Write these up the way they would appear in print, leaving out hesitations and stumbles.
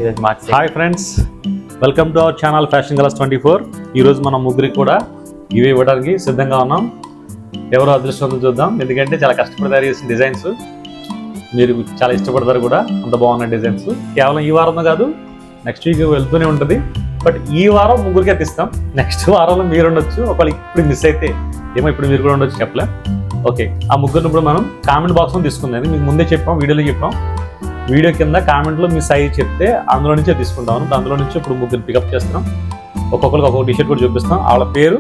ఈరోజు మార్చి. Hi friends, welcome to our channel fashion colours 24. ఈరోజు మనం ముగ్గురికి కూడా ఇవి ఇవ్వడానికి సిద్ధంగా ఉన్నాం. ఎవరో అదృష్టం చూద్దాం, ఎందుకంటే చాలా కష్టపడి తయారు చేసిన డిజైన్స్ మీరు చాలా ఇష్టపడతారు కూడా. అంత బాగున్న డిజైన్స్ కేవలం ఈ వారం కాదు, నెక్స్ట్ వీక్ వెళ్తూనే ఉంటుంది. బట్ ఈ వారం ముగ్గురికి ఇస్తాం, నెక్స్ట్ వారంలో మీరు ఉండొచ్చు. ఒకవేళ ఇప్పుడు మిస్ అయితే ఏమో ఇప్పుడు మీరు కూడా ఉండొచ్చు, చెప్పలే. ఓకే, ఆ ముగ్గురిని ఇప్పుడు మనం కామెంట్ బాక్స్లో తీసుకుందాం. మీకు ముందే చెప్పాం, వీడియోలో చెప్పాం. వీడియో కింద కామెంట్లో మీ సైజ్ చెప్తే అందులో నుంచే తీసుకుంటాం. అందులో నుంచి ఇప్పుడు ముగ్గురు పికప్ చేస్తున్నాం. ఒక్కొక్కరికి ఒక్కొక్క టీషర్ట్ కూడా చూపిస్తాం. వాళ్ళ పేరు,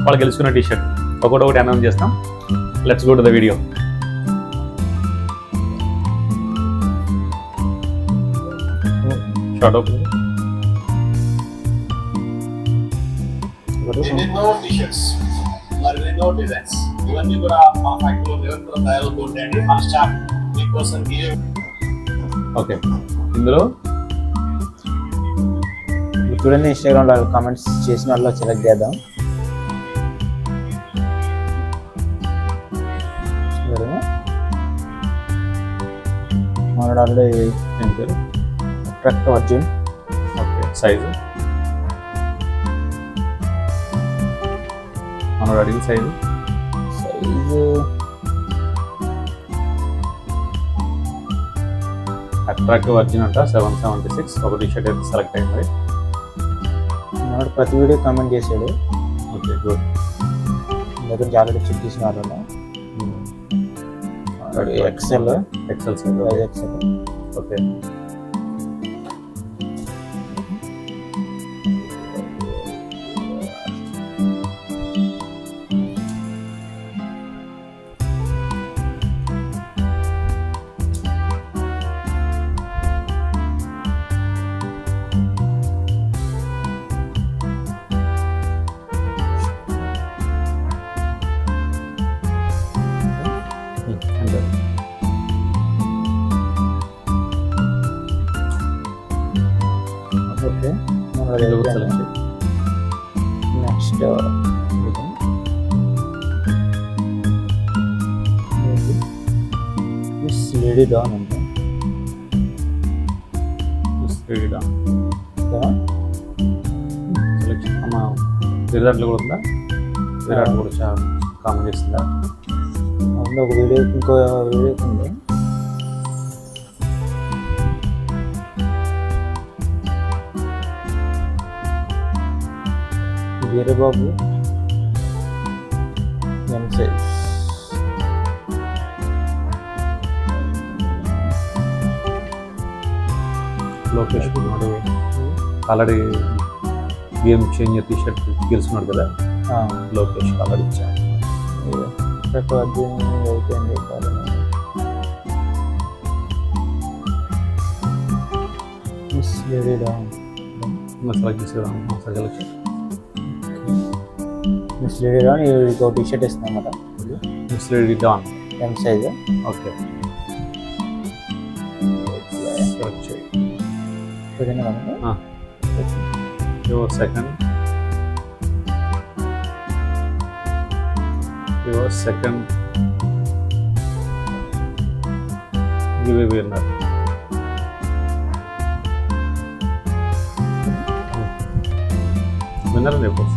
వాళ్ళు గెలుచుకున్న టీషర్ట్ ఒకటి అనౌన్స్ చేస్తాం. Let's go to the video. Short open. ఎన్నెన్నో టీషర్ట్స్, మరెన్నో డిజైన్స్, ఇవన్నీ కూడా మా ఫ్యాక్టరీలో నిరంతరం తయారవుతూ ఉంటాయండి. మా స్టాఫ్ మీకోసం ఓకే, ఇందులో చూడండి, ఇన్స్టాగ్రామ్లో కామెంట్స్ చేసిన వాళ్ళు సెలెక్ట్ చేద్దాం. మనడు ఆల్రెడీ ఏం పేరు? అట్రాక్టివ్ అర్జున్. ఓకే, సైజు మనోడు అడిగిన సైజు అట్రాక్టివ్ వర్జిన్ అంట 776. ఒక టీషర్ట్ అయితే సెలెక్ట్ అయింది. మనోడు ప్రతి వీడియో కామెంట్ చేశాడు. Okay, good. దగ్గర చాలా చెక్ తీసిన వాళ్ళు excel size. Excel. Okay, okay. Select next lady don అంటే సెలెక్షన్. అమ్మ విరాట్లు కూడా ఉందా? విరాట్ కూడా చాలా కామెంట్ చేస్తుందా? అందులో ఒక వీడియో, ఇంకో వీడియో ఉంది. Veerababu M size. Lokesh Kumar already game changer T shirt గెలుచున్నాడు కదా, లోకేష్ ఆల్రెడీ ఇచ్చాడు. అర్జున్ అయిపోయింది. Miss lady don. సెలెక్ట్ చేసుకున్నాం. Selection miss lady don. ఇంకో టీ షర్ట్ ఇస్తున్నాం అన్నమాట. Miss lady don M size. Okay, select చేయి. Your second giveaway winner. Winner అని చెప్పచ్చు.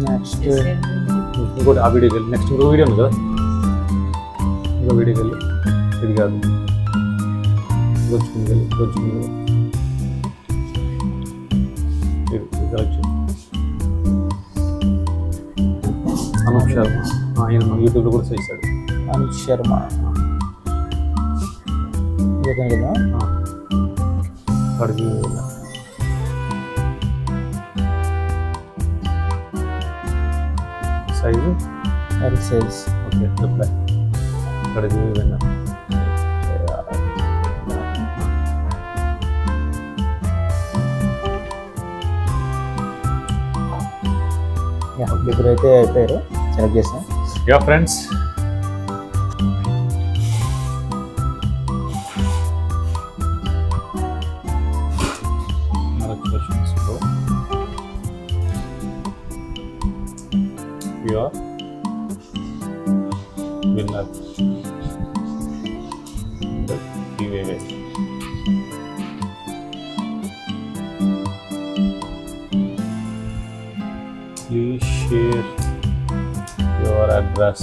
నెక్స్ట్ ఇంకోటి ఆ వీడియోకి వెళ్ళి, నెక్స్ట్ ఇంకో వీడియో ఉంది కదా, ఇంకో వీడియోకి వెళ్ళి, ఇది కాదు, దోచుకుని సెలెక్షన్. అనూప్ శర్మ, ఆయన మన యూట్యూబ్లో కూడా చేశాడు. అనూప్ శర్మ అడిగి size L size. Okay, reply అడిగి విన్నా. ఇప్పుడైతే అయిపోయారు, సెలెక్ట్ చేసాం. Yeah friends, your winner. address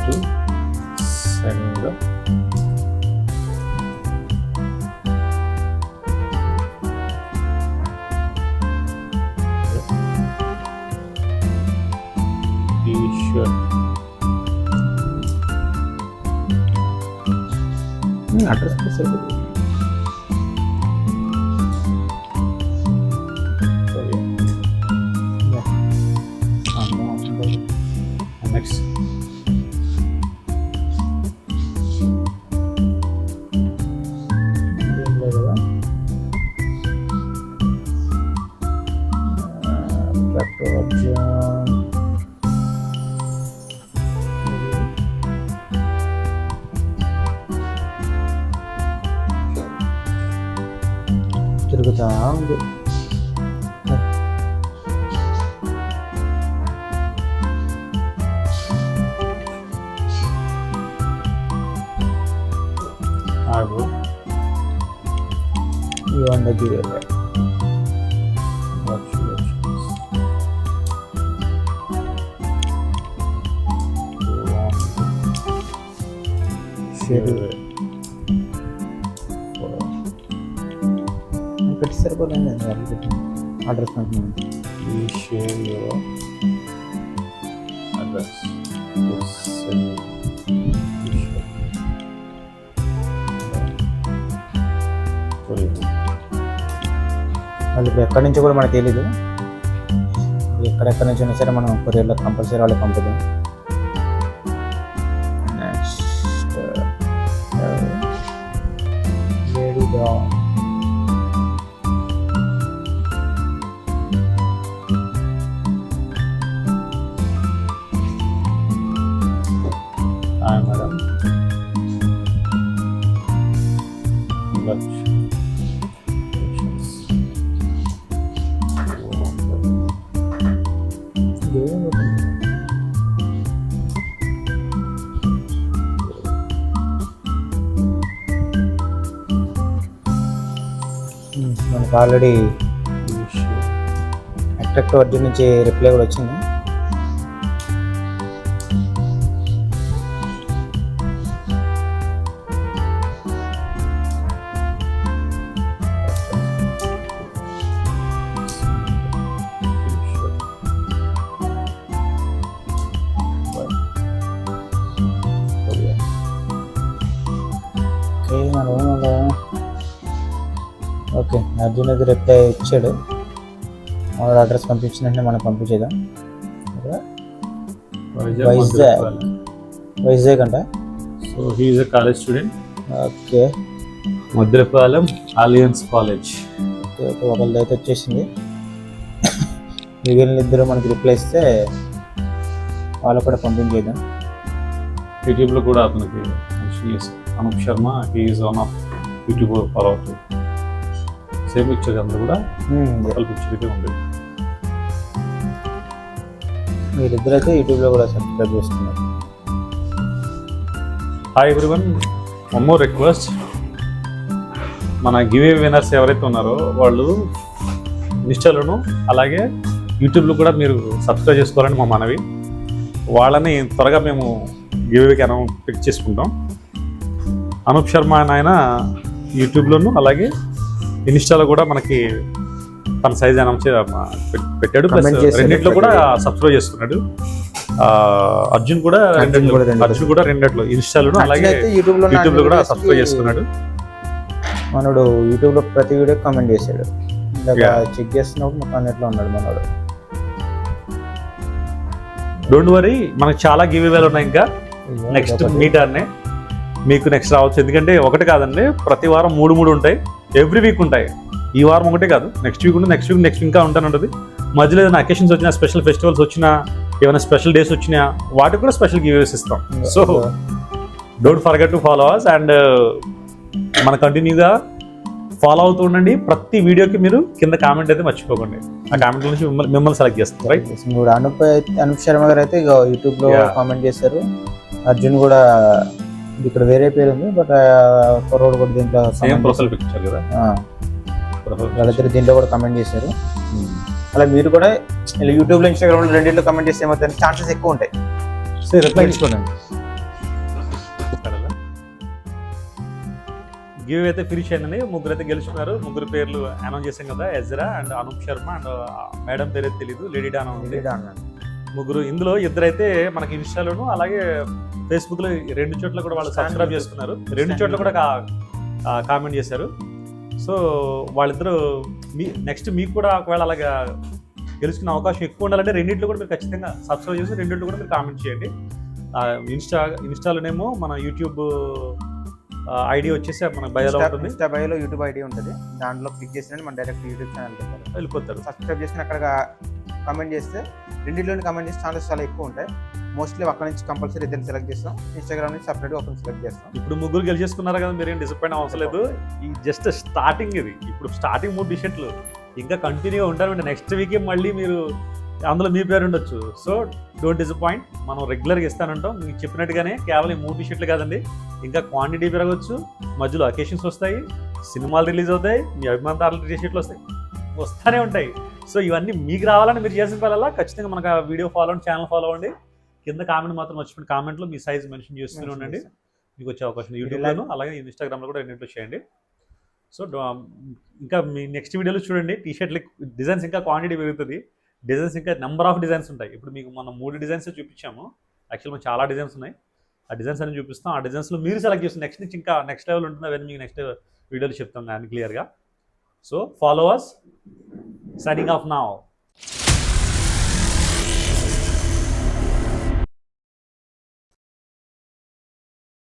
to send t-shirt. Address Next. తిరుగుతా ఉంది. ఆగు. ఇవన్న దగ్గర పెట్టి సరిపోలేదు address Please share your address to send t-shirt. వాళ్ళు ఇప్పుడు ఎక్కడి నుంచి కూడా మనకు తెలీదు. ఎక్కడెక్కడి నుంచి అయినా సరే మనం కొరియర్లో కంపల్సరీ వాళ్ళకి పంపుదాం. నెక్స్ట్ లేడీగా Hi madam. మనకు ఆల్రెడీ అట్రాక్టివ్ వర్జన్ నుంచి రిప్లై కూడా వచ్చింది. ఓకే, అర్జున్ అయితే రిప్లై ఇచ్చాడు. ఆవిడ అడ్రస్ పంపించిన వెంటనే మనం పంపించేద్దాం. వైజాగ్ అంట. So he is a college student. Okay Madrapalem alliance college. Okay okay, ఒకళ్ళది అయితే వచ్చేసింది. మిగిలిన ఇద్దరు మనకి రిప్లై ఇస్తే వాళ్ళకు కూడా పంపించేద్దాం. యూట్యూబ్లో కూడా అతనికి Anup Sharma, he is one of YouTube follower. Same picture అందరూ కూడా ఒకళ్ళ పిక్చర్ అయితే ఉంది. మీరిద్దరు అయితే యూట్యూబ్లో కూడా సబ్స్క్రైబ్ చేసుకున్నారు. Hi everyone, one more request. మన గివ్ విన్నర్స్ ఎవరైతే ఉన్నారో వాళ్ళు ఇన్స్టాలోను అలాగే యూట్యూబ్లో కూడా మీరు సబ్స్క్రైబ్ చేసుకోవాలని మా మనవి. వాళ్ళని త్వరగా మేము గివ్వేకి పిక్ చేసుకుంటాం. అనూప్ శర్మ ఆయన యూట్యూబ్లోను అలాగే ఇన్స్టాలో కూడా మనకి తన సైజ్ అనౌన్స్ పెట్టాడు. ప్లస్ రెండిట్లో కూడా సబ్స్క్రైబ్ చేసుకున్నాడు. అర్జున్ కూడా రెండిట్లో ఇన్స్టాలోను అలాగే యూట్యూబ్లో కూడా సబ్స్క్రైబ్ చేసుకున్నాడు. మనోడు యూట్యూబ్లో ప్రతి వీడియో కామెంట్ చేశాడు. చెక్ చేస్తున్నప్పుడు మొత్తం అన్నిట్లో ఉన్నాడు మనోడు. డోంట్ వరీ, మనకు చాలా గివ్ అవేలు ఉన్నాయి. ఇంకా నెక్స్ట్ మీటర్నే మీకు నెక్స్ట్ రావచ్చు. ఎందుకంటే ఒకటి కాదండి, ప్రతి వారం 3 ఉంటాయి. ఎవ్రీ వీక్ ఉంటాయి. ఈ వారం ఒకటే కాదు, నెక్స్ట్ వీక్ ఉంటుంది, నెక్స్ట్ ఇంకా ఉంటుంది. మధ్యలో ఏదైనా అకేషన్స్ వచ్చినా, స్పెషల్ ఫెస్టివల్స్ వచ్చినా, ఏమైనా స్పెషల్ డేస్ వచ్చినా వాటికి కూడా స్పెషల్ గివ్వేస్ ఇస్తాం. So don't forget to follow us and మన కంటిన్యూగా ఫాలో అవుతూ ఉండండి. ప్రతి వీడియోకి మీరు కింద కామెంట్ అయితే మర్చిపోకండి. ఆ కామెంట్ నుంచి మిమ్మల్ని సెలెక్ట్ చేస్తాం. రైట్, అనూప్ శర్మ గారు అయితే యూట్యూబ్లో కామెంట్ చేశారు. అర్జున్ కూడా ఇక్కడ వేరే పేరు ఉంది, బట్ కుర్రోడు కూడా దీంట్లో సేమ్ ప్రొఫైల్ పిక్చర్ కదా, వాళ్ళిద్దరు దీంట్లో కూడా కమెంట్ చేశారు. అలా మీరు కూడా ఇలా యూట్యూబ్లో ఇన్స్టాగ్రామ్లో రెండింటిలో కమెంట్ చేస్తే ఏమవుతుంది ఛాన్సెస్ ఎక్కువ ఉంటాయి. సో రిప్లై ఇచ్చుకోండి. గివ్ అయితే ఫినిష్ అయిందండి. ముగ్గురు అయితే గెలుచుకున్నారు. ముగ్గురు పేర్లు అనౌన్స్ చేశాం కదా, Ezra and Anoop Sharma and madam పేరు అయితే తెలీదు, లేడీ డానా ఉంది. ముగ్గురు ఇందులో ఇద్దరైతే మనకి ఇన్స్టాలోను అలాగే ఫేస్బుక్లో 2 చోట్ల కూడా వాళ్ళు సబ్స్క్రైబ్ చేసుకున్నారు. 2 చోట్ల కూడా కామెంట్ చేశారు. సో వాళ్ళిద్దరూ నెక్స్ట్ మీకు కూడా ఒకవేళ అలాగా గెలుచుకునే అవకాశం ఎక్కువ ఉండాలంటే రెండింటిలో కూడా మీరు ఖచ్చితంగా సబ్స్క్రైబ్ చేసి రెండింటిలో కూడా మీరు కామెంట్ చేయండి. ఇన్స్టాలోనేమో మన యూట్యూబ్ ఐడి వచ్చేసి మన బయోలో ఉంటుంది. ఇన్స్టా బయోలో యూట్యూబ్ ఐడి ఉంటుంది. దాంట్లో క్లిక్ చేసిన మన డైరెక్ట్ యూట్యూబ్ ఛానల్ వెళ్ళిపోతారు. సబ్స్క్రైబ్ చేసిన అక్కడ కమెంట్ చేస్తే రెండింటిలోని కమెంట్ చేస్తే ఛానల్స్ చాలా ఎక్కువ ఉంటాయి. మోస్ట్లీ అక్కడ నుంచి కంపల్సరీ ఇద్దరు సెలెక్ట్ చేస్తాం. ఇన్స్టాగ్రామ్ నుంచి సపరేట్గా ఒకరిని సెలెక్ట్ చేస్తాం. ఇప్పుడు ముగ్గురు గెలిచేసుకున్నారు కదా, మీరేం డిసప్పాయింట్ అవసరం లేదు. ఈ జస్ట్ స్టార్టింగ్ ఇది. ఇప్పుడు స్టార్టింగ్ 3 టీ-షర్ట్లు ఇంకా కంటిన్యూగా ఉంటారు. నెక్స్ట్ వీకే మళ్ళీ మీరు అందులో మీ పేరు ఉండొచ్చు. So don't disappoint. మనం రెగ్యులర్గా ఇస్తానంటాం. మీకు చెప్పినట్టుగానే కేవలం ఈ 3 టీ-షర్ట్లు కాదండి, ఇంకా క్వాంటిటీ పెరగవచ్చు. మధ్యలో అకేషన్స్ వస్తాయి, సినిమాలు రిలీజ్ అవుతాయి, మీ అభిమానుల టీ-షర్ట్లు వస్తూనే ఉంటాయి. సో ఇవన్నీ మీకు రావాలని మీరు చేసిన పనుల ఖచ్చితంగా మనకు వీడియో ఫాలో అవ్వండి, ఛానల్ ఫాలో అవ్వండి. కింద కామెంట్ మాత్రం మర్చిపోండి. కామెంట్లో మీ సైజ్ మెన్షన్ చేస్తూనే ఉండండి. మీకు వచ్చే అవకాశం యూట్యూబ్లోను అలాగే ఇన్స్టాగ్రామ్లో కూడా రెండింటిలో చేయండి. సో ఇంకా మీ నెక్స్ట్ వీడియోలో చూడండి, టీ-షర్ట్లు డిజైన్స్ ఇంకా క్వాంటిటీ పెరుగుతుంది. డిజైన్స్ ఇంకా నెంబర్ ఆఫ్ డిజైన్స్ ఉంటాయి. ఇప్పుడు మీకు మనం 3 డిజైన్స్ చూపించాము. యాక్చువల్ మనం చాలా డిజైన్స్ ఉన్నాయి. ఆ డిజైన్స్ అన్ని చూపిస్తాం. ఆ డిజైన్స్లో మీరు సెలెక్ట్ చేసి నెక్స్ట్ నుంచి ఇంకా నెక్స్ట్ లెవెల్ ఉంటుంది. అవన్నీ మీకు నెక్స్ట్ వీడియోలో చెప్తాం దాన్ని క్లియర్గా. So follow us. Signing off now.